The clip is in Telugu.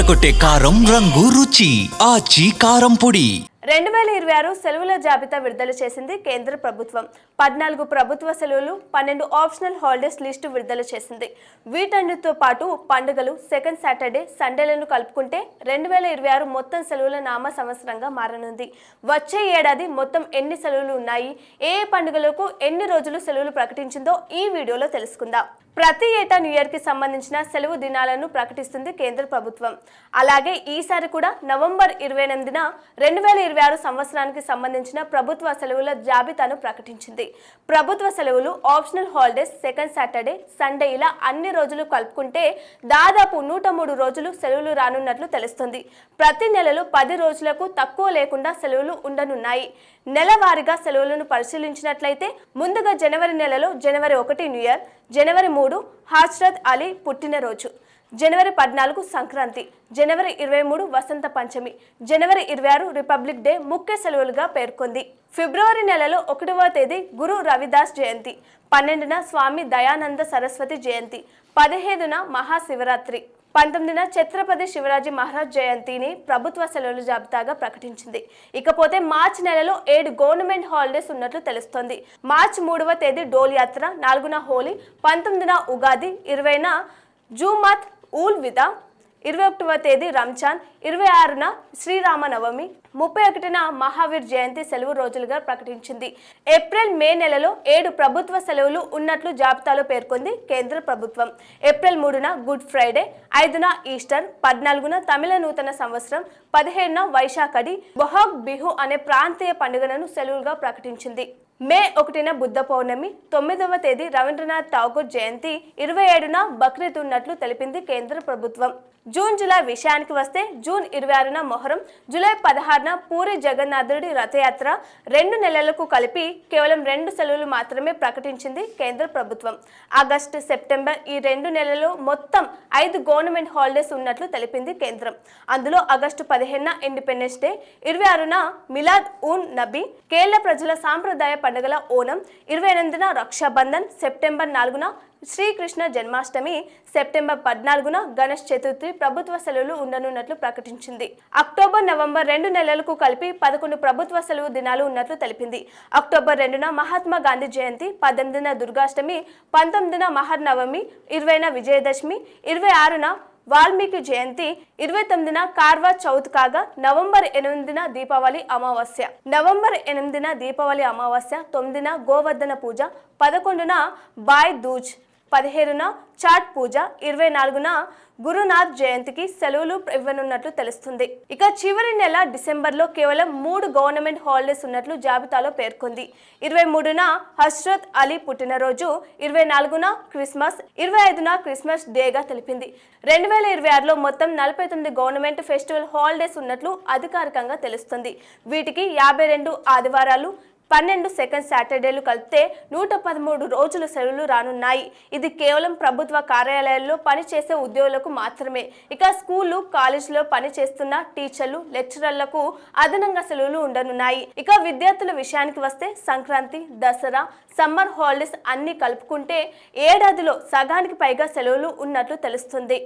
అదరగొట్టే కారం రంగు రుచి ఆచి కారం పొడి. 2026 సెలవుల జాబితా విడుదల చేసింది కేంద్ర ప్రభుత్వం. 14 ప్రభుత్వ సెలవులు, 12 ఆప్షనల్ హాలిడేస్ లిస్టు విడుదల చేసింది. వీటన్నిటితో పాటు పండుగలు, సెకండ్ సాటర్డే, సండేలను కలుపుకుంటే 2026 మొత్తం సెలవుల నామ సంవత్సరంగా మారనుంది. వచ్చే ఏడాది మొత్తం ఎన్ని సెలవులు ఉన్నాయి, ఏ పండుగలకు ఎన్ని రోజులు సెలవులు ప్రకటించిందో ఈ వీడియోలో తెలుసుకుందాం. ప్రతి ఏటా న్యూ ఇయర్ కి సంబంధించిన సెలవు దినాలను ప్రకటిస్తుంది కేంద్ర ప్రభుత్వం. అలాగే ఈసారి కూడా నవంబర్ 28న 2026 సంవత్సరానికి సంబంధించిన ప్రభుత్వ సెలవుల జాబితాను ప్రకటించింది. ప్రభుత్వ సెలవులు, optional holidays, second Saturday, Sunday ఇలా అన్ని రోజులు కలుపుకుంటే దాదాపు 103 రోజులు సెలవులు రానున్నట్లు తెలుస్తుంది. ప్రతి నెలలో 10 రోజులకు తక్కువ లేకుండా సెలవులు ఉండనున్నాయి. నెలవారీగా సెలవులను పరిశీలించినట్లయితే ముందుగా జనవరి నెలలో జనవరి 1 న్యూ ఇయర్, జనవరి 3 హజ్రత్ అలీ పుట్టినరోజు, జనవరి 14 సంక్రాంతి, జనవరి 23 వసంత పంచమి, జనవరి 26 రిపబ్లిక్ డే ముఖ్య సెలవులుగా పేర్కొంది. ఫిబ్రవరి నెలలో 1వ తేదీ గురు రవిదాస్ జయంతి, 12న స్వామి దయానంద సరస్వతి జయంతి, 15న మహాశివరాత్రి, 19న ఛత్రపతి శివాజీ మహారాజ్ జయంతిని ప్రభుత్వ సెలవుల జాబితాగా ప్రకటించింది. ఇకపోతే మార్చి నెలలో 7 గవర్నమెంట్ హాలిడేస్ ఉన్నట్లు తెలుస్తోంది. మార్చి 3వ తేదీ డోల్ యాత్ర, 4న హోలీ, 19న ఉగాది, 20న జుమాత్ ఉల్ విదా, 21వ తేదీ రంజాన్, 26న శ్రీరామనవమి, 31న మహావీర్ జయంతి సెలవు రోజులుగా ప్రకటించింది. ఏప్రిల్, మే నెలలో 7 ప్రభుత్వ సెలవులు ఉన్నట్లు జాబితాలో పేర్కొంది కేంద్ర ప్రభుత్వం. ఏప్రిల్ 3న గుడ్ ఫ్రైడే, 5న ఈస్టర్, 14న తమిళ నూతన సంవత్సరం, 17న వైశాఖడి, బొహాగ్ బిహు అనే ప్రాంతీయ పండుగలను సెలవులుగా ప్రకటించింది. మే 1న బుద్ధ పౌర్ణమి, 9వ తేదీ రవీంద్రనాథ్ ఠాగూర్ జయంతి, 27న బక్రీద్ ఉన్నట్లు తెలిపింది కేంద్ర ప్రభుత్వం. జూన్, జూలై విషయానికి వస్తే జూన్ 26న మొహరం, జూలై 16న పూరి జగన్నాథుడి రథయాత్ర, 2 నెలలకు కలిపి కేవలం 2 సెలవులు మాత్రమే ప్రకటించింది కేంద్ర ప్రభుత్వం. ఆగస్టు, సెప్టెంబర్ ఈ 2 నెలల్లో మొత్తం 5 గవర్నమెంట్ హాలిడేస్ ఉన్నట్లు తెలిపింది కేంద్రం. అందులో August 15న independence day, 26న Milad un Nabi, Kerala ప్రజల సాంప్రదాయ పండుగల ఓనం, 28న రక్షాబంధన్, సెప్టెంబర్ 4న శ్రీకృష్ణ జన్మాష్టమి, సెప్టెంబర్ 14న గణేష్ చతుర్థి ప్రభుత్వ సెలవులు ఉండనున్నట్లు ప్రకటించింది. అక్టోబర్, నవంబర్ 2 నెలలకు కలిపి 11 ప్రభుత్వ సెలవు దినాలు ఉన్నట్లు తెలిపింది. అక్టోబర్ 2న మహాత్మా గాంధీ జయంతి, 18న దుర్గాష్టమి, 19న మహర్నవమి, 20న విజయదశమి, 26న వాల్మీకి జయంతి, 29న కార్వా చౌత్ కాగా నవంబర్ 8న దీపావళి అమావాస్య. నవంబర్ 8న దీపావళి అమావాస్య, 9న గోవర్ధన పూజ, 11న బాయ్ దూజ్, 17న చాట్ పూజ, 24న గురునాథ్ జయంతికి సెలవులు ఇవ్వనున్నట్లు తెలుస్తుంది. ఇక చివరి నెల డిసెంబర్లో కేవలం 3 గవర్నమెంట్ హాలిడేస్ ఉన్నట్లు జాబితాలో పేర్కొంది. 23న హజ్రత్ అలీ పుట్టినరోజు, 24న క్రిస్మస్, 25న క్రిస్మస్ డేగా తెలిపింది. 2026లో మొత్తం 49 గవర్నమెంట్ ఫెస్టివల్ హాలిడేస్ ఉన్నట్లు అధికారికంగా తెలుస్తుంది. వీటికి 52 ఆదివారాలు, 12 సెకండ్ సాటర్డేలు కలిపితే 113 రోజులు సెలవులు రానున్నాయి. ఇది కేవలం ప్రభుత్వ కార్యాలయాల్లో పనిచేసే ఉద్యోగులకు మాత్రమే. ఇక స్కూళ్లు, కాలేజీలో పనిచేస్తున్న టీచర్లు, లెక్చరర్లకు అదనంగా సెలవులు ఉండనున్నాయి. ఇక విద్యార్థుల విషయానికి వస్తే సంక్రాంతి, దసరా, సమ్మర్ హాలిడేస్ అన్ని కలుపుకుంటే ఏడాదిలో సగానికి పైగా సెలవులు ఉన్నట్లు తెలుస్తుంది.